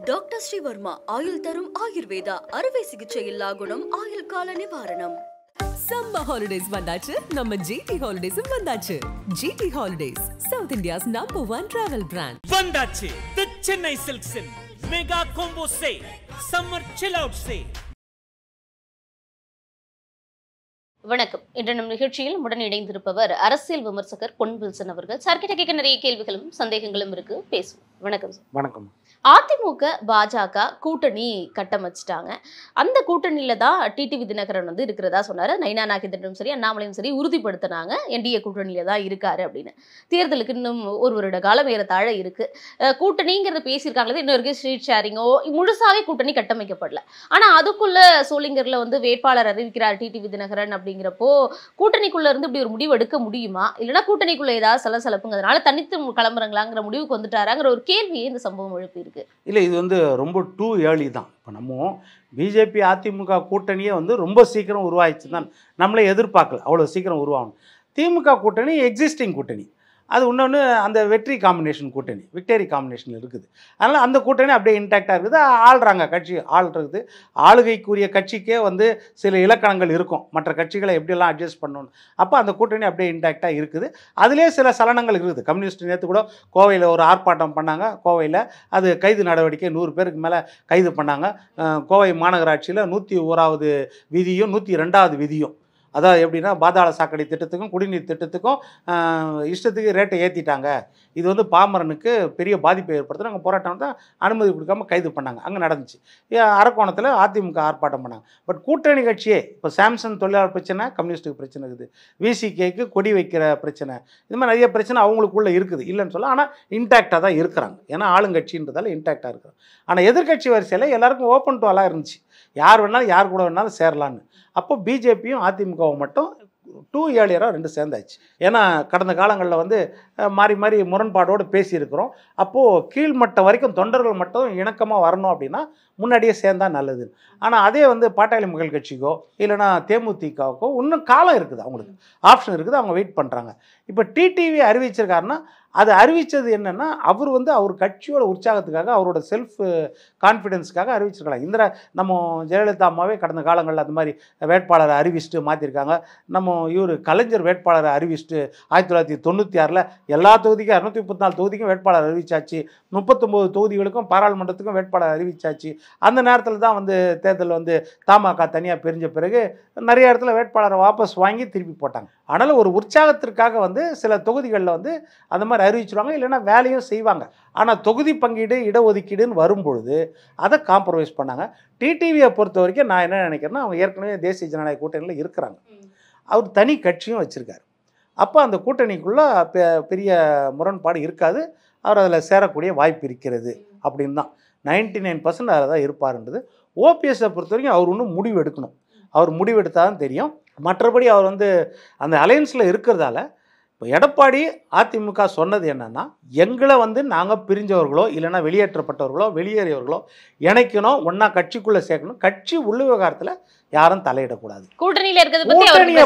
Doctor Sreevarma ஆயுள் தரும் ஆயுர்வேதா அறுவை சிகிச்சை இல்லா குணம் ஆயுள் கால நிவாரணம். சம்மர் ஹாலிடேஸ் வந்தாச்சு, நம்ம ஜிடி ஹாலிடேஸும் வந்தாச்சு. GT holidays, South India's #1 travel brand. வந்தாச்சு தி சென்னை சில்க்ஸின் mega combo sale, summer chill out sale. வணக்கம். இன்று நம் நிகழ்ச்சியில் உடன் இணைந்திருப்பவர் அரசியல் விமர்சகர் பொன் வில்சன் அவர்கள். சார் கிட்ட கேட்க நிறைய கேள்விகளும் சந்தேகங்களும் இருக்கு, பேசுவோம். வணக்கம் சார். வணக்கம். அதிமுக பாஜக கூட்டணி கட்டமைச்சிட்டாங்க. அந்த கூட்டணியில தான் டிடிவி தினகரன் வந்து இருக்கிறதா சொன்னாரு. நைனா நாகேந்திரனும் சரி, அண்ணாமலையும் சரி உறுதிப்படுத்தினாங்க என்டிஏ கூட்டணியில தான் இருக்காரு அப்படின்னு. தேர்தலுக்கு இன்னும் ஒரு வருட காலம் ஏறத்தாழ இருக்கு. கூட்டணிங்கிறத பேசியிருக்காங்களே, இன்னொரு ஸ்ட்ரீட் ஷேரிங்கோ முழுசாவே கூட்டணி கட்டமைக்கப்படல. ஆனா அதுக்குள்ள சோளிங்கர்ல வந்து வேட்பாளர் அறிவிக்கிறார் டிடிவி தினகரன் அப்படிங்கிறப்போ கூட்டணிக்குள்ள இருந்து இப்படி ஒரு முடிவு எடுக்க முடியுமா, இல்லைன்னா கூட்டணிக்குள்ள ஏதாவது சலசலப்புங்கிறதுனால தனித்து கிளம்புறாங்களாங்கிற முடிவுக்கு வந்துட்டாராங்கிற ஒரு கேள்வியே இந்த சம்பவம் எழுப்பி இருக்கு. இல்லை, இது வந்து ரொம்ப டூ ஏர்லி தான். இப்போ நம்ம பிஜேபி அதிமுக கூட்டணியே வந்து ரொம்ப சீக்கிரம் உருவாயிடுச்சு தான் நம்மளே எதிர்பார்க்கல அவ்வளோ சீக்கிரம் உருவாகணும். திமுக கூட்டணி எக்ஸிஸ்டிங் கூட்டணி, அது இன்னொன்று அந்த வெற்றி காம்பினேஷன் கூட்டணி, விக்டரி காம்பினேஷன் இருக்குது. அதனால் அந்த கூட்டணி அப்படியே இன்டாக்டாக இருக்குது. ஆள்றாங்க, கட்சி ஆள்றது. ஆளுகைக்குரிய கட்சிக்கே வந்து சில இலக்கணங்கள் இருக்கும், மற்ற கட்சிகளை எப்படியெல்லாம் அட்ஜஸ்ட் பண்ணணும். அப்போ அந்த கூட்டணி அப்படியே இன்டாக்டாக இருக்குது. அதிலே சில சலனங்கள் இருக்குது. கம்யூனிஸ்ட் நேற்று கூட கோவையில் ஒரு ஆர்ப்பாட்டம் பண்ணாங்க. கோவையில் அது கைது நடவடிக்கை 100 பேருக்கு மேலே கைது பண்ணாங்க. கோவை மாநகராட்சியில் 101வது விதியும் 102வது விதியும், அதாவது எப்படின்னா பாதாள சாக்கடை திட்டத்துக்கும் குடிநீர் திட்டத்துக்கும் இஷ்டத்துக்கு ரேட்டை ஏற்றிட்டாங்க. இது வந்து பாமரனுக்கு பெரிய பாதிப்பை ஏற்படுத்தி நாங்கள் போராட்டம் தான் அனுமதி கொடுக்காம கைது பண்ணாங்க. அங்கே நடந்துச்சு. அரக்கோணத்தில் அதிமுக ஆர்ப்பாட்டம் பண்ணாங்க. பட் கூட்டணி கட்சியே இப்போ சாம்சங் தொழிலாளர் பிரச்சனை, கம்யூனிஸ்ட்டுக்கு பிரச்சனை இருக்குது, விசிகேக்கு கொடி வைக்கிற பிரச்சனை, இது மாதிரி நிறைய பிரச்சனை அவங்களுக்குள்ளே இருக்குது, இல்லைன்னு சொல்ல. ஆனால் இன்டாக்டாக தான் இருக்கிறாங்க. ஏன்னா ஆளுங்கட்சின்றதால இன்டாக்டாக இருக்கிறாங்க. ஆனால் எதிர்கட்சி வரிசையில் எல்லாருக்கும் ஓப்பன் டு அலாக இருந்துச்சு, யார் வேணாலும் யார் கூட வேணாலும் சேரலான்னு. அப்போ பிஜேபியும் அதிமுகவும் மட்டும் டூ ஏர்லியராக ரெண்டு சேர்ந்தாச்சு. ஏன்னா கடந்த காலங்களில் வந்து மாறி மாறி முரண்பாடோடு பேசியிருக்கிறோம். அப்போது கீழ்மட்ட வரைக்கும் தொண்டர்கள் மட்டும் இணக்கமாக வரணும் அப்படின்னா முன்னாடியே சேர்ந்தால் நல்லது. ஆனால் அதே வந்து பாட்டாளி மக்கள் கட்சிக்கோ இல்லைனா தேமுதிகவுக்கோ இன்னும் காலம் இருக்குது, அவங்களுக்கு ஆப்ஷன் இருக்குது, அவங்க வெயிட் பண்ணுறாங்க. இப்போ டிடிவி அறிவிச்சிருக்காருன்னா அது அறிவித்தது என்னென்னா அவர் வந்து அவர் கட்சியோட உற்சாகத்துக்காக, அவரோட செல்ஃப் கான்ஃபிடென்ஸுக்காக அறிவிச்சிருக்கலாம். நம்ம ஜெயலலிதா அம்மாவே கடந்த காலங்களில் அந்த மாதிரி வேட்பாளரை அறிவிச்சுட்டு மாற்றிருக்காங்க. நம்ம இவர் கலைஞர் வேட்பாளரை அறிவிச்சுட்டு 1996 எல்லா தொகுதிக்கும் 234 தொகுதிக்கும் வேட்பாளர் அறிவிச்சாச்சு. 39 தொகுதிகளுக்கும் பாராளுமன்றத்துக்கும் வேட்பாளர் அறிவிச்சாச்சு. அந்த நேரத்தில் தான் வந்து தேர்தல் வந்து தமாக தனியாக பிரிஞ்ச பிறகு நிறைய இடத்துல வேட்பாளரை வாபஸ் வாங்கி திருப்பி போட்டாங்க. அதனால் ஒரு உற்சாகத்திற்காக வந்து சில தொகுதிகளில் வந்து அந்த மாதிரி அறிவிச்சிருவாங்க, இல்லைன்னா வேலையும் செய்வாங்க. ஆனால் தொகுதி பங்கீடு இடஒதுக்கீடுன்னு வரும்பொழுது அதை காம்ப்ரமைஸ் பண்ணாங்க. டிடிவியை பொறுத்த வரைக்கும் நான் என்ன நினைக்கிறேன்னா, அவங்க ஏற்கனவே தேசிய ஜனநாயக கூட்டணியில் இருக்கிறாங்க, அவர் தனி கட்சியும் வச்சுருக்காரு. அப்போ அந்த கூட்டணிக்குள்ளே பெரிய முரண்பாடு இருக்காது, அவர் அதில் சேரக்கூடிய வாய்ப்பு இருக்கிறது அப்படின்னு தான் 99% அதில் தான் இருப்பார்ன்றது. ஓபிஎஸ்ஸை பொறுத்த வரைக்கும் அவர் இன்னும் முடிவு எடுக்கணும். அவர் முடிவு எடுத்தால் தான் தெரியும். மற்றபடி அவர் வந்து அந்த அலையன்ஸில் இருக்கிறதால இப்போ எடப்பாடி அதிமுக சொன்னது என்னென்னா, எங்களை வந்து நாங்கள் பிரிஞ்சவர்களோ இல்லைன்னா வெளியேற்றப்பட்டவர்களோ வெளியேறியவர்களோ இணைக்கணும், ஒன்றா கட்சிக்குள்ளே சேர்க்கணும், கட்சி உள்ள விவகாரத்தில் யாரும் தலையிடக்கூடாது. கூட்டணியில இருக்கிறது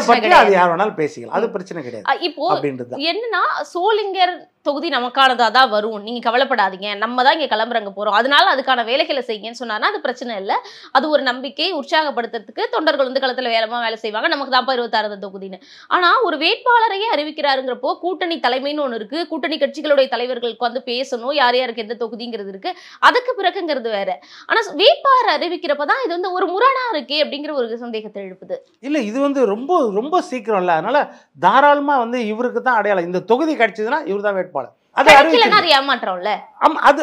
பற்றி அது யார் வேணாலும் பேசிக்கலாம், அது பிரச்சனை கிடையாது. இப்போ அப்படின்றது என்னன்னா, சோளிங்கர் தொகுதி நமக்கானதா தான் வரும், நீங்க கவலைப்படாதீங்க, நம்ம தான் இங்க கிளம்புறங்க போறோம், அதனால அதுக்கான வேலைகளை செய்யுங்கன்னு சொன்னார்னா அது பிரச்சனை இல்லை. அது ஒரு நம்பிக்கை உற்சாகப்படுத்துறதுக்கு தொண்டர்கள் வந்து களத்துல வேலை செய்வாங்க, நமக்கு தான் 26 தொகுதின்னு. ஆனா ஒரு வேட்பாளரையே அறிவிக்கிறாருங்கிறப்போ கூட்டணி தலைமைன்னு ஒண்ணு இருக்கு, கூட்டணி கட்சிகளுடைய தலைவர்களுக்கு வந்து பேசணும், யார் யாருக்கு எந்த தொகுதிங்கிறது இருக்கு, அதுக்கு பிறகுங்கிறது வேற. ஆனா வேட்பாளர் அறிவிக்கிறப்பதான் இது வந்து ஒரு முரணா இருக்கே அப்படிங்கிற ஒரு சந்தேகத்தை எழுப்புது. இல்லை, இது வந்து ரொம்ப ரொம்ப சீக்கிரம் இல்லை. அதனால தாராளமாக வந்து இவருக்கு தான் அடையாளம், இந்த தொகுதி கிடைச்சதுன்னா இவர் தான் வேட்பாளர். அது ஏமாற்றம்ல,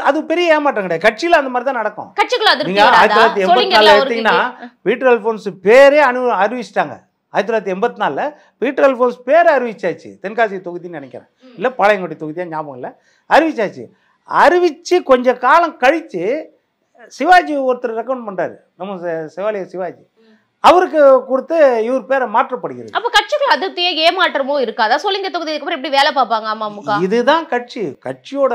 அது பெரிய ஏமாற்றம் கிடையாது. கட்சியில அந்த மாதிரி தான் நடக்கும். கட்சிக்குள்ள 1984 எடுத்தீங்கன்னா பீட்டர் அல்போன்ஸ் பேரே அறிவிச்சிட்டாங்க. 1984 பீட்டர் அல்போன்ஸ் பேரை அறிவிச்சாச்சு. தென்காசி தொகுதின்னு நினைக்கிறேன், இல்லை பாளையங்கோட்டை தொகுதியா ஞாபகம் இல்லை, அறிவிச்சாச்சு. அறிவிச்சு கொஞ்ச காலம் கழிச்சு சிவாஜி ஒருத்தர் ரெக்கமெண்ட் பண்றாரு, நம்ம சிவாலய சிவாஜி, அவருக்கு கொடுத்து இவர் பேரை மாற்றப்படுகிறது. அப்ப கட்சிகள் அதிருப்தியே ஏமாற்றமோ இருக்காதா? சோளிங்க தொகுதிக்கு அப்புறம் எப்படி வேலை பார்ப்பாங்க அமமுக? இதுதான் கட்சியோட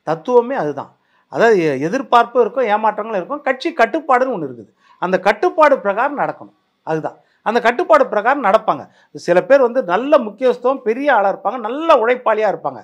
தத்துவமே அதுதான். அதாவது எதிர்பார்ப்பு இருக்கும், ஏமாற்றங்களும் இருக்கும், கட்சி கட்டுப்பாடுன்னு ஒன்று இருக்குது. அந்த கட்டுப்பாடு பிரகாரம் நடக்கணும், அதுதான். அந்த கட்டுப்பாடு பிரகாரம் நடப்பாங்க. சில பேர் வந்து நல்ல முக்கியத்துவம் பெரிய ஆளாக இருப்பாங்க, நல்ல உழைப்பாளியாக இருப்பாங்க.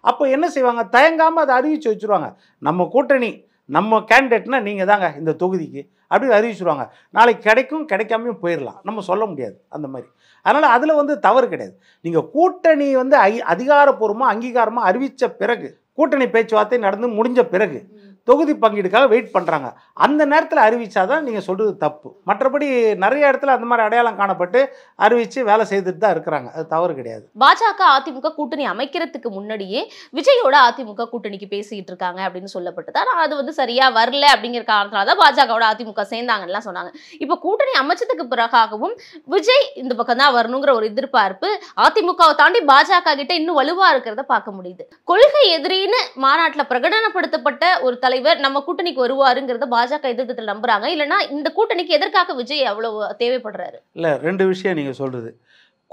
அப்போ என்ன செய்வாங்க, தயங்காமல் அதை அறிவிச்சு வச்சுருவாங்க. நம்ம கூட்டணி நம்ம கேண்டிடேட்னா நீங்கள் தாங்க இந்த தொகுதிக்கு அப்படின்னு அறிவிச்சிருவாங்க. நாளைக்கு கிடைக்கும், கிடைக்காமையும் போயிடலாம், நம்ம சொல்ல முடியாது அந்த மாதிரி. அதனால் அதில் வந்து தவறு கிடையாது. நீங்கள் கூட்டணி வந்து அதிகாரப்பூர்வமாக அங்கீகாரமாக அறிவித்த பிறகு, கூட்டணி பேச்சுவார்த்தை நடந்து முடிஞ்ச பிறகு தொகுதி பங்கீடுக்காக வெயிட் பண்ணுறாங்க. அந்த நேரத்தில் அறிவிச்சாதான் நீங்கள் சொல்கிறது தப்பு. மற்றபடி நிறைய இடத்துல அந்த மாதிரி அடையாளம் காணப்பட்டு அறிவித்து வேலை செய்துட்டு தான் இருக்கிறாங்க. அது தவறு கிடையாது. பாஜக அதிமுக கூட்டணி அமைக்கிறதுக்கு முன்னாடியே விஜயோட அதிமுக கூட்டணிக்கு பேசிட்டு இருக்காங்க அப்படின்னு சொல்லப்பட்டது. ஆனால் அது வந்து சரியா வரல அப்படிங்கிற காரணத்தினால தான் பாஜகவோட அதிமுக சேர்ந்தாங்கலாம் சொன்னாங்க. இப்போ கூட்டணி அமைச்சதுக்கு பிறகாகவும் விஜய் இந்த பக்கம் தான் வரணுங்கிற ஒரு எதிர்பார்ப்பு அதிமுகவை தாண்டி பாஜக கிட்ட இன்னும் வலுவா இருக்கிறத பார்க்க முடியுது. கொள்கை எதிரின்னு மாநாட்டில் பிரகடனப்படுத்தப்பட்ட ஒரு தலைவர் நம்ம கூட்டணிக்கு வருவாருங்கிறத பாஜக எதிர்த்து நம்புறாங்க. இல்லைன்னா இந்த கூட்டணிக்கு எதற்காக விஜய் அவ்வளவு தேவைப்படுறாரு? இல்லை, ரெண்டு விஷயம் நீங்கள் சொல்கிறது.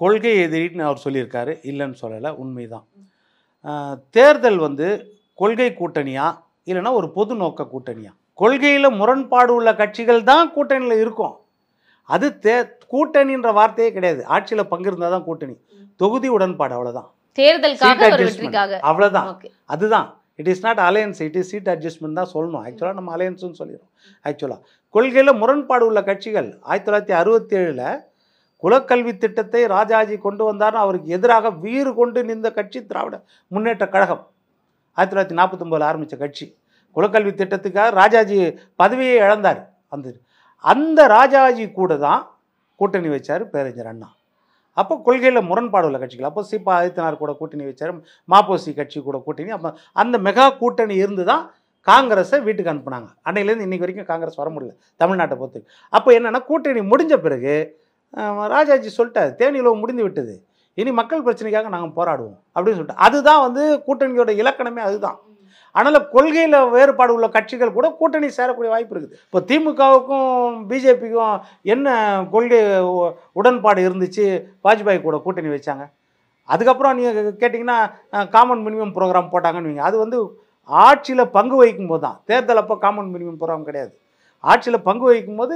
கொள்கை எதிரின்னு அவர் சொல்லியிருக்காரு, இல்லைன்னு சொல்லலை, உண்மைதான். தேர்தல் வந்து கொள்கை கூட்டணியா இல்லைன்னா ஒரு பொது நோக்க கூட்டணியா? கொள்கையில் முரண்பாடு உள்ள கட்சிகள் தான் கூட்டணியில் இருக்கும். அது கூட்டணின்ற வார்த்தையே கிடையாது. ஆட்சியில் பங்கு இருந்தால் தான் கூட்டணி. தொகுதி உடன்பாடு, அவ்வளோதான். தேர்தலுக்காக அவ்வளோதான். அதுதான். It is not alliance, it is seat adjustment தான் சொல்லணும். ஆக்சுவலாக நம்ம அலையன்ஸ்னு சொல்லிடுறோம். ஆக்சுவலாக கொள்கையில் முரண்பாடு உள்ள கட்சிகள் 1967 குலக்கல்வி திட்டத்தை ராஜாஜி கொண்டு வந்தார்னு அவருக்கு எதிராக வீறு கொண்டு நின்ற கட்சி திராவிட முன்னேற்ற கழகம். 1949 ஆரம்பித்த கட்சி. குலக்கல்வி திட்டத்துக்காக ராஜாஜி பதவியை இழந்தார். அந்த ராஜாஜி கூட தான் கூட்டணி வச்சார் பேரறிஞர் அண்ணா. அப்போ கொள்கையில் முரண்பாடு உள்ள கட்சிகள். அப்போ சிபா ஆதித்தனார் கூட கூட்டணி வச்சார், மாப்போசி கட்சி கூட கூட்டணி. அப்போ அந்த மெகா கூட்டணி இருந்து தான் காங்கிரஸை வீட்டுக்கு அனுப்புனாங்க. அன்னையிலேருந்து இன்றைக்கி வரைக்கும் காங்கிரஸ் வர முடியல தமிழ்நாட்டை பொறுத்து. அப்போ என்னென்னா, கூட்டணி முடிஞ்ச பிறகு ராஜாஜி சொல்லிட்டார், தேனிலோ முடிந்து விட்டது, இனி மக்கள் பிரச்சனைக்காக நாங்கள் போராடுவோம் அப்படின்னு சொல்லிட்டு. அதுதான் வந்து கூட்டணியோட இலக்கணமே அதுதான். அதனால் கொள்கையில் வேறுபாடு உள்ள கட்சிகள் கூட கூட்டணி சேரக்கூடிய வாய்ப்பு இருக்குது. இப்போ திமுகவுக்கும் பிஜேபிக்கும் என்ன கொள்கை உடன்பாடு இருந்துச்சு? வாஜ்பாய் கூட கூட்டணி வச்சாங்க. அதுக்கப்புறம் நீங்கள் கேட்டிங்கன்னா காமன் மினிமம் ப்ரோக்ராம் போட்டாங்கன்னு. அது வந்து ஆட்சியில் பங்கு வகிக்கும் போது தான். தேர்தல் அப்போ காமன் மினிமம் ப்ரோக்ராம் கிடையாது. ஆட்சியில் பங்கு வகிக்கும் போது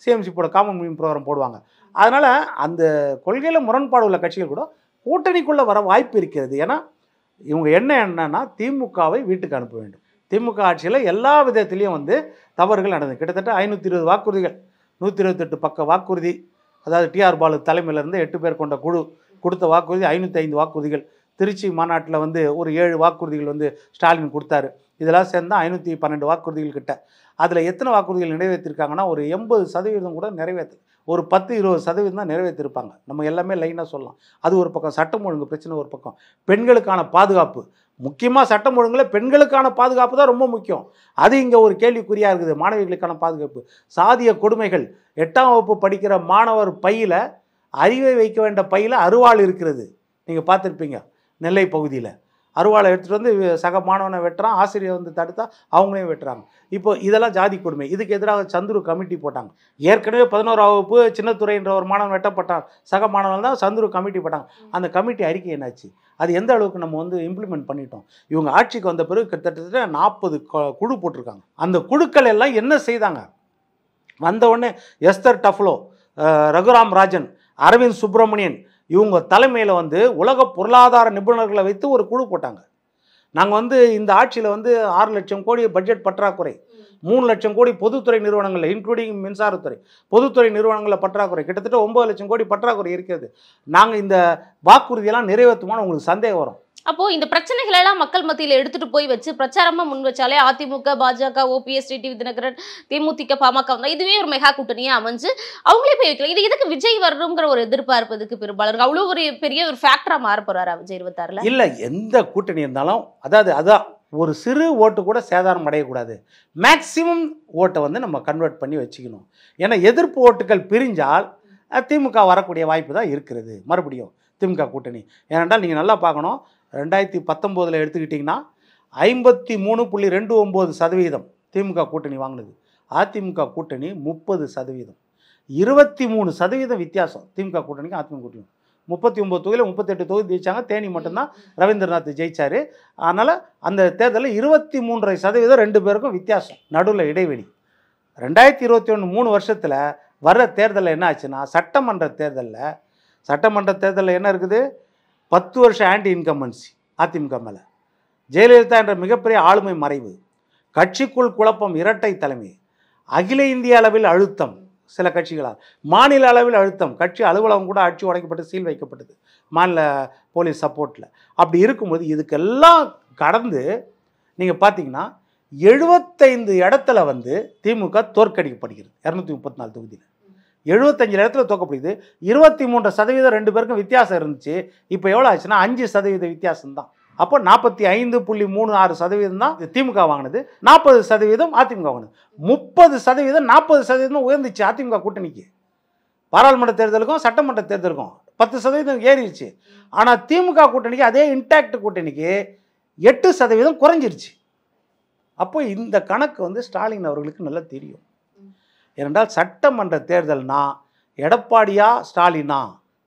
சிஎம்சி போட காமன் மினிமம் ப்ரோக்ராம் போடுவாங்க. அதனால் அந்த கொள்கையில் முரண்பாடு உள்ள கட்சிகள் கூட கூட்டணிக்குள்ளே வர வாய்ப்பு இருக்கிறது. ஏன்னா இவங்க என்னன்னா திமுகவை வீட்டுக்கு அனுப்ப வேண்டும். திமுக ஆட்சியில் எல்லா விதத்திலையும் வந்து தவறுகள் நடந்தது. கிட்டத்தட்ட 520 வாக்குறுதிகள், 128 பக்க வாக்குறுதி. அதாவது டிஆர் பாலு தலைமையிலேருந்து 8 பேர் கொண்ட குழு கொடுத்த வாக்குறுதி 505 வாக்குறுதிகள். திருச்சி மாநாட்டில் வந்து ஒரு 7 வாக்குறுதிகள் வந்து ஸ்டாலின் கொடுத்தாரு. இதெல்லாம் சேர்ந்தால் 512 வாக்குறுதிகள் கிட்ட. அதில் எத்தனை வாக்குறுதிகள் நிறைவேற்றிருக்காங்கன்னா ஒரு 80% கூட நிறைவேற்று, ஒரு 10-20% தான் நிறைவேற்றிருப்பாங்க. நம்ம எல்லாமே லைனாக சொல்லலாம். அது ஒரு பக்கம். சட்டம் ஒழுங்கு பிரச்சனை ஒரு பக்கம். பெண்களுக்கான பாதுகாப்பு, முக்கியமாக சட்டம் ஒழுங்கில் பெண்களுக்கான பாதுகாப்பு தான் ரொம்ப முக்கியம். அது இங்கே ஒரு கேள்விக்குறியாக இருக்குது. மாணவிகளுக்கான பாதுகாப்பு, சாதிய கொடுமைகள். 8ஆம் வகுப்பு படிக்கிற மாணவர் பையில், அறிவை வைக்க வேண்டிய பையில் அருவாள் இருக்கிறது. நீங்கள் பார்த்துருப்பீங்க நெல்லை பகுதியில். அருவாளை எடுத்துகிட்டு வந்து சக மாணவனை வெட்டுறான், ஆசிரியர் வந்து தடுத்தா அவங்களையும் வெட்டுறாங்க. இப்போ இதெல்லாம் ஜாதி கொடுமை. இதுக்கு எதிராக சந்துரு கமிட்டி போட்டாங்க. ஏற்கனவே 11ஆம் வகுப்பு சின்னத்துறைன்ற ஒரு மாணவன் வெட்டப்பட்டான், சக மாணவன் தான் சந்துரு கமிட்டி போட்டாங்க. அந்த கமிட்டி அறிக்கை என்னாச்சு? அது எந்த அளவுக்கு நம்ம வந்து இம்ப்ளிமெண்ட் பண்ணிட்டோம்? இவங்க ஆட்சிக்கு வந்த பிறகு கிட்டத்தட்ட 40 குழு போட்டிருக்காங்க. அந்த குழுக்கள் எல்லாம் என்ன செய்தாங்க? வந்த உடனே எஸ்தர் டஃப்லோ, ரகுராம் ராஜன், அரவிந்த் சுப்பிரமணியன் இவங்க தலைமையில் வந்து உலக பொருளாதார நிபுணர்களை வைத்து ஒரு குழு போட்டாங்க. நாங்கள் வந்து இந்த ஆட்சியில் வந்து 6 லட்சம் கோடி பட்ஜெட் பற்றாக்குறை, 3 லட்சம் கோடி பொதுத்துறை நிறுவனங்களில் இன்க்ளூடிங் மின்சாரத்துறை பொதுத்துறை நிறுவனங்களில் பற்றாக்குறை, கிட்டத்தட்ட 9 லட்சம் கோடி பற்றாக்குறை இருக்கிறது. நாங்கள் இந்த வாக்குறுதியெல்லாம் நிறைவேற்றுமான்னு உங்களுக்கு சந்தேகம் வரும். அப்போ இந்த பிரச்சனைகள் எல்லாம் மக்கள் மத்தியில எடுத்துட்டு போய் வச்சு பிரச்சாரமா முன் வச்சாலே அதிமுக, பாஜக, ஓபிஎஸ், டிடிவி தினகரன், தேமுதிக, பாமக வந்தா இதுவே ஒரு மெகா கூட்டணியா அமைஞ்சு அவங்களே போய் வைக்கலாம். இது எதுக்கு விஜய் வரணுங்கிற ஒரு எதிர்பார்ப்பு எதுக்கு பெரும்பாலும்? அவ்வளவு ஒரு பெரிய ஒரு ஃபேக்டரா மாற போறாரா விஜய் 26ல? இல்ல, எந்த கூட்டணி இருந்தாலும் அதான் ஒரு சிறு ஓட்டு கூட சேதாரம் அடையக்கூடாது. மேக்சிமம் ஓட்டை வந்து நம்ம கன்வெர்ட் பண்ணி வச்சுக்கணும். ஏன்னா எதிர்ப்பு ஓட்டுகள் பிரிஞ்சால் திமுக வரக்கூடிய வாய்ப்பு தான் இருக்கிறது. மறுபடியும் திமுக கூட்டணி. ஏனென்றால் நீங்கள் நல்லா பார்க்கணும், 2019 எடுத்துக்கிட்டிங்கன்னா 53.29% திமுக கூட்டணி வாங்கினது. அதிமுக கூட்டணி 30%, 23% வித்தியாசம் திமுக கூட்டணிக்கும் அதிமுக கூட்டணி. 39 தொகுதியில் 38 தொகுதி ஜெயிச்சாங்க. தேனி மட்டும்தான் ரவீந்திரநாத் ஜெயிச்சார். அதனால் அந்த தேர்தலில் 23.5% 2 பேருக்கும் வித்தியாசம், நடுவில் இடைவெளி. 2021 3 வருஷத்தில் வர்ற தேர்தலில் என்ன ஆச்சுன்னா, சட்டமன்ற தேர்தலில் என்ன இருக்குது? 10 வருஷம் ஆன்டி இன்கம்பன்சி அதிமுக மேலே. ஜெயலலிதா என்ற மிகப்பெரிய ஆளுமை மறைவு. கட்சிக்குள் குழப்பம், இரட்டை தலைமை, அகில இந்திய அளவில் அழுத்தம் சில கட்சிகளால், மாநில அளவில் அழுத்தம், கட்சி அலுவலகம் கூட ஆட்சி உடைக்கப்பட்டு சீல் வைக்கப்பட்டது மாநில போலீஸ் சப்போர்ட்டில். அப்படி இருக்கும்போது இதுக்கெல்லாம் கடந்து நீங்கள் பார்த்தீங்கன்னா 75 இடத்துல வந்து திமுக தோற்கடிக்கப்படுகிறது. 234 தொகுதியில் 75 இடத்துல தோற்கப்படுகிறது. 23% 2 பேருக்கும் வித்தியாசம் இருந்துச்சு. இப்போ எவ்வளோ ஆச்சுன்னா 5% வித்தியாசம் தான். அப்போ 45.36% தான் திமுக வாங்கினது, 40% அதிமுக வாங்கினது. 30% 40% உயர்ந்துச்சு அதிமுக கூட்டணிக்கு. பாராளுமன்ற தேர்தலுக்கும் சட்டமன்ற தேர்தலுக்கும் 10% ஏறிடுச்சு. ஆனால் திமுக கூட்டணிக்கு, அதே இன்டாக்ட் கூட்டணிக்கு 8% குறைஞ்சிருச்சு. அப்போ இந்த கணக்கு வந்து ஸ்டாலின் அவர்களுக்கு நல்லா தெரியும். ஏனென்றால் சட்டமன்ற தேர்தல்னா எடப்பாடியா ஸ்டாலினா,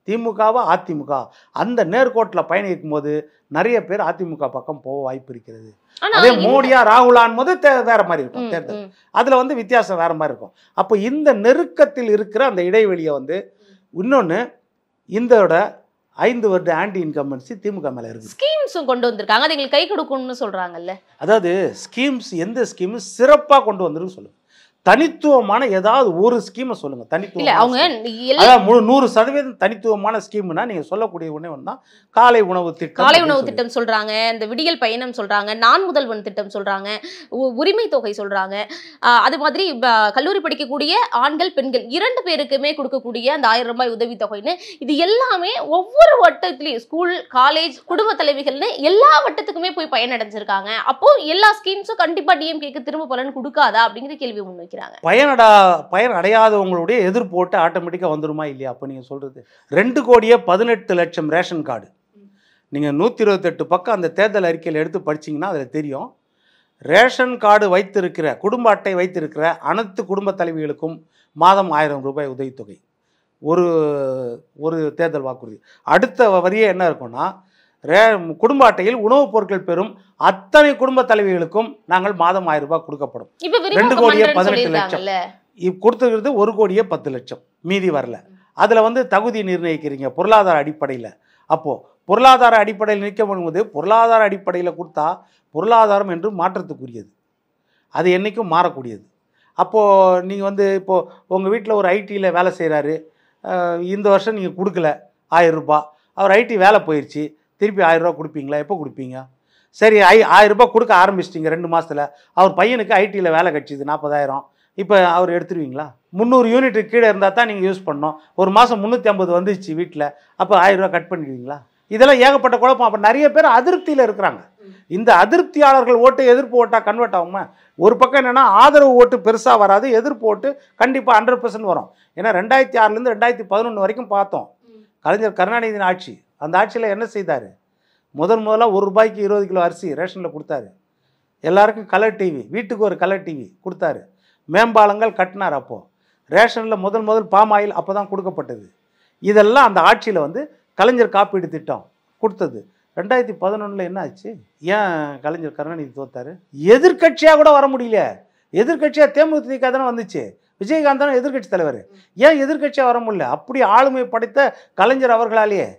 திமுகவா அதிமுக, அந்த நேர்கோட்டில் பயணிக்கும் போது நிறைய பேர் அதிமுக பக்கம் போக வாய்ப்பு இருக்கிறது. அதே மோடியா ராகுலான் போது வேற மாதிரி இருக்கும் தேர்தல், அதில் வந்து வித்தியாசம் வேற மாதிரி இருக்கும். அப்போ இந்த நெருக்கத்தில் இருக்கிற அந்த இடைவெளியை வந்து இன்னொன்று இந்தோட 5 வருட ஆன்டி இன்கம்பன்சி திமுக மேலே இருக்குது. ஸ்கீம்ஸும் கொண்டு வந்திருக்காங்க, அது எங்களுக்கு கை கொடுக்கும்னு சொல்கிறாங்கல்ல. அதாவது ஸ்கீம்ஸ், எந்த ஸ்கீமும் சிறப்பாக கொண்டு வந்துருன்னு சொல்லுங்க. தனித்துவமான ஏதாவது ஒரு ஸ்கீமை சொல்லுங்க. தனித்துவம் அவங்க 100% தனித்துவமான ஸ்கீம்னா நீங்க சொல்லக்கூடிய உணவு தான் காலை உணவு திட்டம். காலை உணவு திட்டம் சொல்றாங்க, இந்த விடியல் பயணம் சொல்றாங்க, நான் முதல்வன் திட்டம் சொல்றாங்க, உரிமை தொகை சொல்றாங்க. அது மாதிரி கல்லூரி படிக்கக்கூடிய ஆண்கள் பெண்கள் 2 பேருக்குமே கொடுக்கக்கூடிய அந்த 1000 ரூபாய் உதவி தொகைன்னு, இது எல்லாமே ஒவ்வொரு வட்டத்திலையும் ஸ்கூல், காலேஜ், குடும்ப தலைவிகள்னு எல்லா வட்டத்துக்குமே போய் பயனடைஞ்சிருக்காங்க. அப்போ எல்லா ஸ்கீம்ஸும் கண்டிப்பா டிஎம்கேக்கு திரும்ப பலன் கொடுக்காதா அப்படிங்கிற கேள்வி முன்வைக்கிறாங்க. பயன் அடையாதவங்களுடைய எதிர்ப்போட்டு ஆட்டோமேட்டிக்காக வந்துருமா இல்லையா? அப்போ நீங்கள் சொல்கிறது 2,18,00,000 ரேஷன் கார்டு. நீங்கள் 128 பக்கம் அந்த தேர்தல் அறிக்கையில் எடுத்து படிச்சிங்கன்னா அதில் தெரியும். ரேஷன் கார்டு வைத்திருக்கிற, குடும்ப அட்டை வைத்திருக்கிற அனைத்து குடும்ப தலைவிகளுக்கும் மாதம் 1000 ரூபாய் உதவித்தொகை. ஒரு தேர்தல் வாக்குறுதி. அடுத்த வரியே என்ன இருக்குன்னா, குடும்ப அட்டையில் உணவுப் பொருட்கள் பெறும் அத்தனை குடும்ப தலைவிகளுக்கும் நாங்கள் மாதம் 1000 ரூபாய் கொடுக்கப்படும். 2,18,00,000 கொடுத்துருக்கிறது, 1,10,00,000 மீதி வரல. அதில் வந்து தகுதி நிர்ணயிக்கிறீங்க பொருளாதார அடிப்படையில். அப்போது பொருளாதார அடிப்படையில் நிற்கும் போது பொருளாதார அடிப்படையில் கொடுத்தா பொருளாதாரம் என்று மாற்றத்துக்குரியது, அது என்றைக்கும் மாறக்கூடியது. அப்போது நீங்கள் வந்து இப்போது உங்கள் வீட்டில் ஒரு ஐடியில் வேலை செய்கிறாரு, இந்த வருஷம் நீங்கள் கொடுக்கல 1000 ரூபாய், அவர் ஐடி வேலை போயிடுச்சு, திருப்பி 1000 ரூபா கொடுப்பீங்களா? எப்போ கொடுப்பீங்க? சரி, 1000 ரூபாய் கொடுக்க ஆரம்பிச்சிட்டிங்க 2 மாதத்தில். அவர் பையனுக்கு ஐடியில் வேலை கிடச்சிது 40,000, இப்போ அவர் எடுத்துருவீங்களா? 300 யூனிட்டுக்கு கீழே இருந்தால் தான் நீங்கள் யூஸ் பண்ணணும். ஒரு மாதம் 350 வந்துச்சு வீட்டில், அப்போ 1000 ரூபா கட் பண்ணிடுவீங்களா? இதெல்லாம் ஏகப்பட்ட குழப்பம். அப்போ நிறைய பேர் அதிருப்தியில் இருக்கிறாங்க. இந்த அதிருப்தியாளர்கள் ஓட்டு எதிர்ப்பு ஓட்டாக கன்வெர்ட் ஆகுமா? ஒரு பக்கம் என்னென்னா ஆதரவு ஓட்டு பெருசாக வராது, எதிர்ப்பு ஓட்டு கண்டிப்பாக 100% வரும். ஏன்னா 2006லேருந்து 2011 வரைக்கும் பார்த்தோம் கலைஞர் கருணாநிதியின் ஆட்சி. அந்த ஆட்சியில் என்ன செய்தார்? முதல்ல 1 ரூபாய்க்கு 20 கிலோ அரிசி ரேஷனில் கொடுத்தாரு. எல்லாருக்கும் கலர் டிவி, வீட்டுக்கு ஒரு கலர் டிவி கொடுத்தாரு. மேம்பாலங்கள் கட்டினார். அப்போது ரேஷனில் முதல் பாம் ஆயில் அப்போ தான் கொடுக்கப்பட்டது. இதெல்லாம் அந்த ஆட்சியில் வந்து கலைஞர் காப்பீடு திட்டம் கொடுத்தது. 2011 என்ன ஆச்சு? ஏன் கலைஞர் கருணாநிதி தோத்தார்? எதிர்கட்சியாக கூட வர முடியல. எதிர்கட்சியாக தேமுதிக தானே வந்துச்சு, விஜயகாந்த் தானே எதிர்கட்சி தலைவர். ஏன் எதிர்கட்சியாக வர முடியல? அப்படி ஆளுமை படைத்த கலைஞர் அவர்களாலேயே.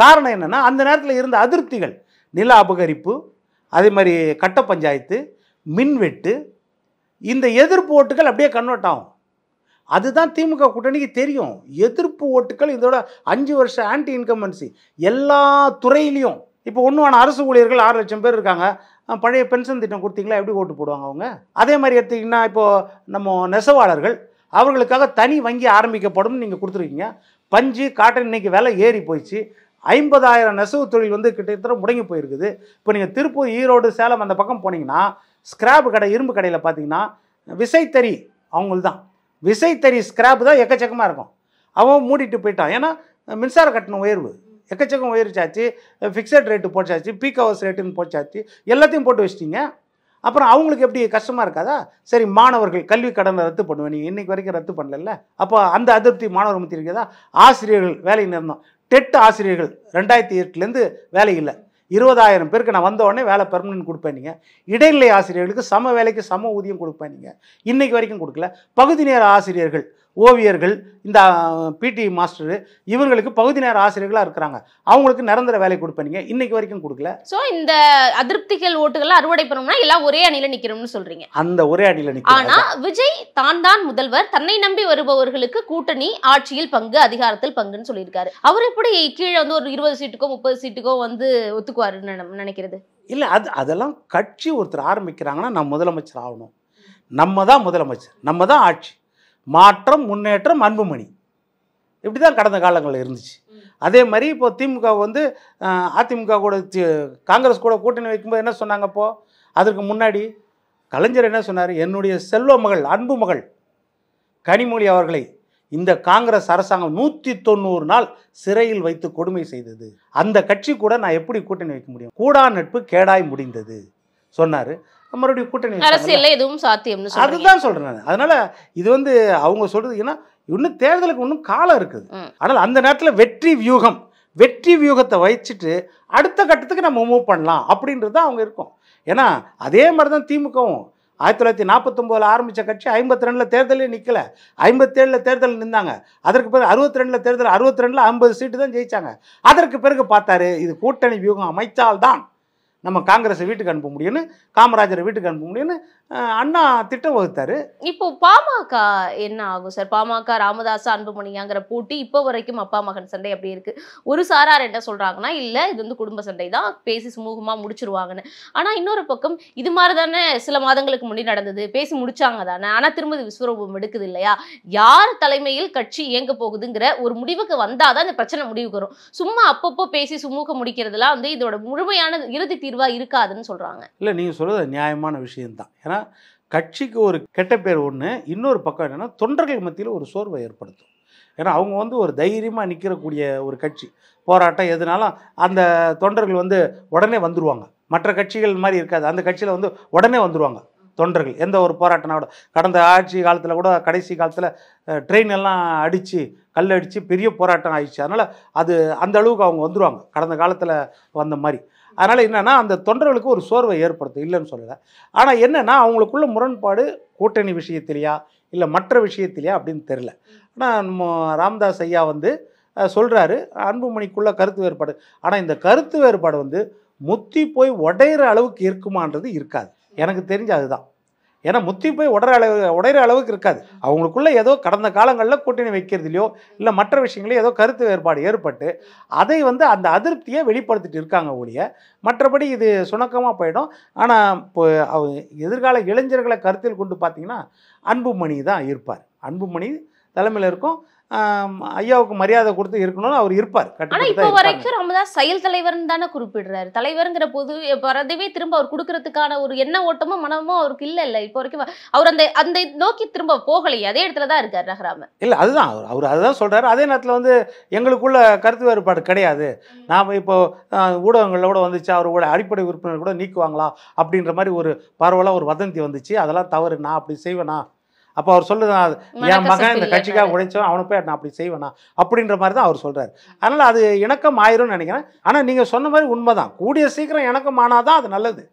காரணம் என்னென்னா, அந்த நேரத்தில் இருந்த அதிருப்திகள், நில அபகரிப்பு, அதே மாதிரி கட்ட பஞ்சாயத்து, மின்வெட்டு, இந்த எதிர்ப்பு ஓட்டுகள் அப்படியே கன்வெர்ட் ஆகும். அதுதான் திமுக கூட்டணிக்கு தெரியும். எதிர்ப்பு ஓட்டுகள் இதோட 5 வருஷ ஆன்டி இன்கம்பன்சி எல்லா துறையிலையும். இப்போ ஒன்றுவான அரசு ஊழியர்கள் 6 லட்சம் பேர் இருக்காங்க. பழைய பென்ஷன் திட்டம் கொடுத்தீங்களா? எப்படி ஓட்டு போடுவாங்க அவங்க? அதே மாதிரி எடுத்திங்கன்னா இப்போது நம்ம நெசவாளர்கள், அவர்களுக்காக தனி வங்கி ஆரம்பிக்கப்படும் நீங்கள் கொடுத்துருக்கீங்க. பஞ்சு, காட்டன் இன்னைக்கு விலை ஏறி போயிடுச்சு. 50,000 நெசவு தொழில் வந்து கிட்டத்தட்ட முடங்கி போயிருக்குது. இப்போ நீங்கள் திருப்பூர், ஈரோடு, சேலம் அந்த பக்கம் போனீங்கன்னா ஸ்கிராப் கடை, இரும்பு கடையில் பார்த்தீங்கன்னா விசைத்தறி அவங்களுக்கு தான். விசைத்தறி ஸ்கிராப் தான் எக்கச்சக்கமாக இருக்கும். அவன் மூடிட்டு போயிட்டான். ஏன்னா மின்சார கட்டணம் உயர்வு எக்கச்சக்கம் உயர்ச்சாச்சு, ஃபிக்ஸட் ரேட்டு போச்சாச்சு, பீக் ஹவர்ஸ் ரேட்டுன்னு போச்சாச்சு, எல்லாத்தையும் போட்டு வச்சிட்டிங்க. அப்புறம் அவங்களுக்கு எப்படி கஷ்டமாக இருக்காதா? சரி, மாணவர்கள் கல்வி கடனை ரத்து பண்ணுவேன், நீங்கள் இன்றைக்கு வரைக்கும் ரத்து பண்ணல. அப்போ அந்த அதிருப்தி மாணவர் மத்தியில் இருக்கிறதா? ஆசிரியர்கள் வேலை நிறுத்தம். டெட் ஆசிரியர்கள் 2008லேருந்து வேலை இல்லை. 20,000 பேருக்கு நான் வந்த உடனே வேலை பெர்மனன்ட் கொடுப்பேன். நீங்கள் இடைநிலை ஆசிரியர்களுக்கு சம வேலைக்கு சம ஊதியம் கொடுப்பேன். நீங்கள் இன்னைக்கு வரைக்கும் கொடுக்கல. பகுதி நேர ஆசிரியர்கள், ஓவியர்கள், இந்த பிடி மாஸ்டரு, இவங்களுக்கு பகுதி நேர ஆசிரியர்களாக இருக்கிறாங்க, அவங்களுக்கு நிரந்தர வேலை கொடுப்பேன். நீங்கள் இன்னைக்கு வரைக்கும் கொடுக்கல. ஸோ இந்த அதிருப்திகள் ஓட்டுகள் அறுவடை பண்ணணும்னா எல்லாம் ஒரே அணியில நிக்கணும்னு சொல்றீங்க. அந்த ஒரே அணியில் நிற்க. ஆனா விஜய் தான் முதல்வர், தன்னை நம்பி வருபவர்களுக்கு கூட்டணி, ஆட்சியில் பங்கு, அதிகாரத்தில் பங்குன்னு சொல்லியிருக்காரு. அவர் எப்படி கீழே வந்து ஒரு 20 சீட்டுக்கோ 30 சீட்டுக்கோ வந்து ஒத்துக்குவாருன்னு நினைக்கிறது? இல்லை, அதெல்லாம் கட்சி ஒருத்தர் ஆரம்பிக்கிறாங்கன்னா நான் முதலமைச்சர் ஆகணும், நம்ம தான் முதலமைச்சர், நம்ம தான் ஆட்சி, மாற்றம், முன்னேற்றம், அன்புமணி, இப்படி தான் கடந்த காலங்களில் இருந்துச்சு. அதே மாதிரி இப்போ திமுக வந்து அதிமுக கூட காங்கிரஸ் கூட கூட்டணி வைக்கும்போது என்ன சொன்னாங்க? அப்போது அதற்கு முன்னாடி கலைஞர் என்ன சொன்னார்? என்னுடைய செல்வ மகள், அன்பு மகள் கனிமொழி அவர்களை இந்த காங்கிரஸ் அரசாங்கம் 190 நாள் சிறையில் வைத்து கொடுமை செய்தது. அந்த கட்சி கூட நான் எப்படி கூட்டணி வைக்க முடியும்? கூடா நட்பு கேடாய் முடிந்தது சொன்னார். மறுபடியும் கூட்டணி அரசியல்ல எதுவும் சாத்தியம்னு அதுதான் சொல்றேன் நான். அதனால இது வந்து அவங்க சொல்றது ஏன்னா இன்னும் தேர்தலுக்கு இன்னும் காலம் இருக்குது. ஆனால் அந்த நேரத்தில் வெற்றி வியூகத்தை வச்சுட்டு அடுத்த கட்டத்துக்கு நம்ம மூவ் பண்ணலாம் அப்படின்றது தான் அவங்க இருக்கும். ஏன்னா அதே மாதிரி தான் திமுகவும் 1949 ஆரம்பித்த கட்சி 52 தேர்தலே நிற்கல, 57 தேர்தல் நின்றாங்க. அதற்கு பிறகு 62 தேர்தல், 62 50 சீட்டு தான் ஜெயிச்சாங்க. அதற்கு பிறகு பார்த்தாரு இது கூட்டணி வியூகம் அமைச்சால்தான் நம்ம காங்கிரஸை வீட்டுக்கு அனுப்ப முடியும்னு, காமராஜரை வீட்டுக்கு அனுப்ப முடியும்னு அண்ணா திட்டம் வகுத்தாரு. இப்போ பாமக என்ன ஆகும் சார்? பாமக ராமதாஸ் அன்புமணியாங்கிற போட்டி இப்போ வரைக்கும் அப்பா மகன் சண்டை அப்படி இருக்கு. ஒரு சாரார் என்ன சொல்றாங்கன்னா, இல்ல இது வந்து குடும்ப சண்டை தான், பேசி சுமூகமா முடிச்சிருவாங்கன்னு. ஆனா இன்னொரு பக்கம் இது மாதிரி தானே சில மாதங்களுக்கு முன்னாடி நடந்தது, பேசி முடிச்சாங்க தானே, ஆனா திரும்ப விஸ்வரூபம் எடுக்குது இல்லையா? யார் தலைமையில் கட்சி இயங்க போகுதுங்கிற ஒரு முடிவுக்கு வந்தாதான் இந்த பிரச்சனை முடிவுக்கு வரும். சும்மா அப்பப்போ பேசி சுமூக முடிக்கிறதுலாம் வந்து இதோட முழுமையான இறுதி தீர்வா இருக்காதுன்னு சொல்றாங்க. இல்ல, நீங்க சொல்றது நியாயமான விஷயம்தான். ஏன்னா கட்சிக்கு ஒரு கெட்ட பேர் ஒன்று, இன்னொரு பக்கம் என்னென்னா தொண்டர்கள் மத்தியில் ஒரு சோர்வை ஏற்படுத்தும். ஏன்னா அவங்க வந்து ஒரு தைரியமாக நிற்கிறக்கூடிய ஒரு கட்சி, போராட்டம் எதுனாலும் அந்த தொண்டர்கள் வந்து உடனே வந்துடுவாங்க. மற்ற கட்சிகள் மாதிரி இருக்காது, அந்த கட்சியில் வந்து உடனே வந்துடுவாங்க தொண்டர்கள். எந்த ஒரு போராட்டம்னா கூட கடந்த ஆட்சி காலத்தில் கூட கடைசி காலத்தில் ட்ரெயின் எல்லாம் அடித்து கல் அடித்து பெரிய போராட்டம் ஆயிடுச்சு. அதனால் அது அந்த அளவுக்கு அவங்க வந்துடுவாங்க கடந்த காலத்தில் வந்த மாதிரி. அதனால் என்னென்னா அந்த தொண்டர்களுக்கு ஒரு சோர்வை ஏற்படுத்தும், இல்லைன்னு சொல்லலை. ஆனால் என்னென்னா அவங்களுக்குள்ள முரண்பாடு கூட்டணி விஷயத்திலையா இல்லை மற்ற விஷயத்திலையா அப்படின்னு தெரில. ஆனால் நம்ம ராமதாஸ் ஐயா வந்து சொல்கிறாரு அன்புமணிக்குள்ள கருத்து வேறுபாடு. ஆனால் இந்த கருத்து வேறுபாடு வந்து முத்தி போய் உடையிற அளவுக்கு இருக்குமான்றது இருக்காது, எனக்கு தெரிஞ்சு அதுதான். ஏன்னா முத்தி போய் உடையிற அளவுக்கு இருக்காது. அவங்களுக்குள்ள ஏதோ கடந்த காலங்களில் கூட்டணி வைக்கிறதுலையோ இல்லை மற்ற விஷயங்களோ ஏதோ கருத்து வேறுபாடு ஏற்பட்டு அதை வந்து அந்த அதிருப்தியை வெளிப்படுத்திட்டு இருக்காங்க ஒழிய மற்றபடி இது சுணக்கமாக போயிடும். ஆனால் இப்போ எதிர்கால இளைஞர்களை கருத்தில் கொண்டு பார்த்தீங்கன்னா அன்புமணி தான் இருப்பார். அன்புமணி தலைமையில் இருக்கும். ஐயாவுக்கு மரியாதை கொடுத்து இருக்கணும்னு அவர் இருப்பார். ஆனா இப்போ வரைக்கும் ராமதாஸ் செயல் தலைவர்னு தானே குறிப்பிடுறாரு. தலைவருங்கிற போது வரதவே திரும்ப அவர் கொடுக்கறதுக்கான ஒரு எண்ண ஓட்டமும் மனமும் அவருக்கு இல்ல. இப்போ வரைக்கும் அவர் அந்த நோக்கி திரும்ப போகலையே, அதே இடத்துல தான் இருக்காரு ரகுராமன். இல்ல, அதுதான் அவர் அதுதான் சொல்றாரு. அதே நேரத்தில் வந்து எங்களுக்குள்ள கருத்து வேறுபாடு கிடையாது, நாம் இப்போ ஊடகங்களோட வந்துச்சு அவரோட அடிப்படை உறுப்பினர் கூட நீக்குவாங்களா அப்படின்ற மாதிரி ஒரு பரவலாக ஒரு வதந்தி வந்துச்சு. அதெல்லாம் தவறு, நான் அப்படி செய்வேனா? அப்போ அவர் சொல்லுது என் மகன் இந்த கட்சிக்காக உழைச்சவன், அவனை போய் நான் அப்படி செய்வேனா அப்படின்ற மாதிரி தான் அவர் சொல்கிறார். அதனால் அது இணக்கம் ஆயிரும்னு நினைக்கிறேன். ஆனால் நீங்கள் சொன்ன மாதிரி உண்மைதான், கூடிய சீக்கிரம் இணக்கம் ஆனால் தான் அது நல்லது.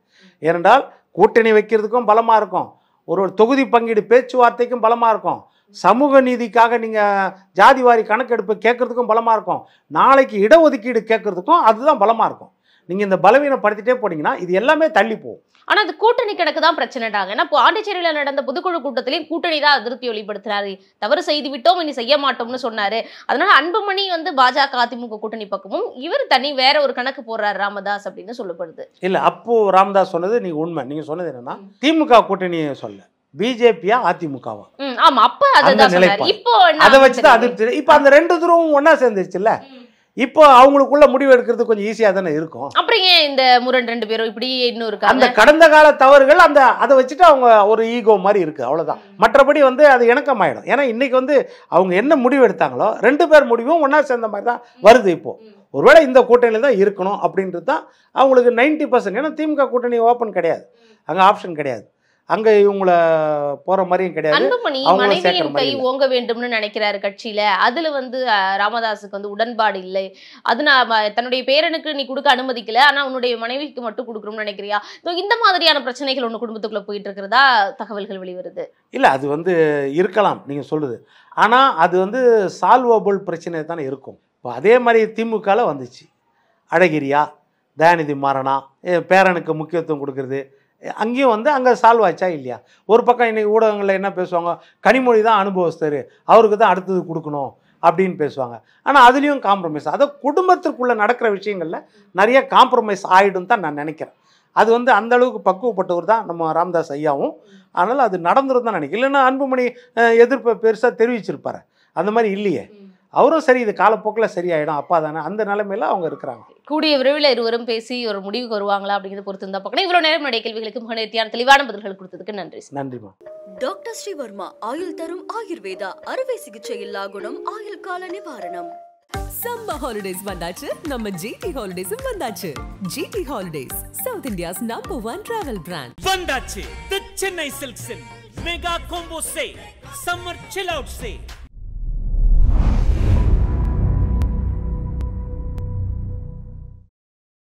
ஏனென்றால் கூட்டணி வைக்கிறதுக்கும் பலமாக இருக்கும், ஒரு தொகுதி பங்கீடு பேச்சுவார்த்தைக்கும் பலமாக இருக்கும், சமூக நீதிக்காக நீங்கள் ஜாதிவாரி கணக்கெடுப்பு கேட்குறதுக்கும் பலமாக இருக்கும், நாளைக்கு இடஒதுக்கீடு கேட்குறதுக்கும் அதுதான் பலமாக இருக்கும். நீங்கள் இந்த பலவீனப்படுத்திட்டே போனீங்கன்னா இது எல்லாமே தள்ளி போகும். ஆனால் அது கூட்டணி கணக்கு தான் பிரச்சனைட்டாங்க. ஏன்னா பாண்டிச்சேரியில் நடந்த பொதுக்குழு கூட்டத்திலையும் கூட்டணி தான் அதிருப்தி வெளிப்படுத்தினாரு. தவறு செய்து விட்டோம், இனி செய்ய மாட்டோம்னு சொன்னாரு. அதனால அன்புமணி வந்து பாஜக அதிமுக கூட்டணி பக்கமும், இவர் தனி வேற ஒரு கணக்கு போடுறாரு ராமதாஸ் அப்படின்னு சொல்லப்படுது. இல்லை, அப்போ ராமதாஸ் சொன்னது நீங்க உண்மை. நீங்க சொன்னது என்னன்னா திமுக கூட்டணியை சொல்ல பிஜேபியா அதிமுகவா? ஆமா, அப்ப அதுதான் சொன்னாரு. இப்போ அதை வச்சுதான் அதிருப்தி. இப்போ அந்த ரெண்டு தூரம் ஒன்னா சேர்ந்துருச்சுல்ல, இப்போ அவங்களுக்குள்ள முடிவு எடுக்கிறது கொஞ்சம் ஈஸியா தானே இருக்கும். அப்புறம் ஏன் இந்த முரண் ரெண்டு பேரும் இப்படி இன்னும் இருக்காங்க? அந்த கடந்த கால தவறுகள் அதை வச்சுட்டு அவங்க ஒரு ஈகோ மாதிரி இருக்கு, அவ்வளவுதான். மற்றபடி வந்து அது இணக்கமாயிடும். ஏன்னா இன்னைக்கு வந்து அவங்க என்ன முடிவு எடுத்தாங்களோ ரெண்டு பேர் முடிவும் ஒன்னா சேர்ந்த மாதிரி தான் வருது. இப்போ ஒருவேளை இந்த கூட்டணியில் தான் இருக்கணும் அப்படின்றது தான் அவங்களுக்கு 90%. ஏன்னா திமுக கூட்டணி ஓப்பன் கிடையாது, அங்கே ஆப்ஷன் கிடையாது. அங்கே இவங்கள போகிற மாதிரியும் கிடையாது. அன்புமணி அவங்களும் மனைவியின் சேர்க்கிற கை மாதிரி இல்லை. ஓங்க வேண்டும்னு நினைக்கிறாரு கட்சியில. அதுல வந்து ராமதாஸுக்கு வந்து உடன்பாடு இல்லை. அது நான் தன்னுடைய பேரனுக்கு நீ கொடுக்க அனுமதிக்கல, ஆனா உன்னுடைய மனைவிக்கு மட்டும் கொடுக்கணும்னு நினைக்கிறியா? இந்த மாதிரியான பிரச்சனைகள் ஒண்ணு குடும்பத்துக்குள்ள போயிட்டு இருக்கிறதா தகவல்கள் வெளிவருது. இல்லை, அது வந்து இருக்கலாம் நீங்கள் சொல்லுது. ஆனால் அது வந்து சால்வபிள் பிரச்சனை தானே இருக்கும். இப்போ அதே மாதிரி திமுகவில் வந்துச்சு. அழகிரியா, தயாநிதி மாறனா, பேரனுக்கு முக்கியத்துவம் கொடுக்கறது, அங்கேயும் வந்து அங்கே சால்வ் ஆச்சா இல்லையா? ஒரு பக்கம் இன்னைக்கு ஊடகங்களில் என்ன பேசுவாங்க, கனிமொழி தான் அனுபவஸ்தர், அவருக்கு தான் அடுத்தது கொடுக்கணும் அப்படின்னு பேசுவாங்க. ஆனால் அதுலேயும் காம்ப்ரமைஸ், அதை குடும்பத்திற்குள்ளே நடக்கிற விஷயங்களில் நிறைய காம்ப்ரமைஸ் ஆகிடும் தான் நான் நினைக்கிறேன். அது வந்து அந்த அளவுக்கு பக்குவப்பட்டவர் தான் நம்ம ராமதாஸ் ஐயாவும். அதனால் அது நடந்துரும் தான் நினைக்கிறேன். இல்லைன்னா அன்புமணி எதிர்ப்பை பெருசாக தெரிவிச்சிருப்பாரு. அந்த மாதிரி இல்லையே. அவரும் சரி, இது காலப்போக்கில் சரியாயிடும், அப்பா தானே, அந்த நிலைமையில அவங்க இருக்கிறாங்க. கூடிய விரைவில் இருவரும் பேசி ஒரு முடிவுக்கு வருவாங்களா அப்படிங்கிறது பொறுத்து இருந்தா பார்க்கணும். இவ்வளவு நேரம் நிறைய கேள்விகளுக்கு மிக நேர்த்தியான தெளிவான பதில்கள் கொடுத்ததுக்கு நன்றி. நன்றிமா. டாக்டர் ஸ்ரீவர்மா ஆயுள் தரும் ஆயுர்வேதா அறுவை சிகிச்சை இல்லா குணம் ஆயுள் கால நிவாரணம். சம்மர் ஹாலிடேஸ் வந்தாச்சு, நம்ம ஜிடி ஹாலிடேஸும் வந்தாச்சு. GT holidays, South India's number 1 travel brand. வந்தாச்சு தி சென்னை சில்க்ஸின் mega combo sale summer chill out சே.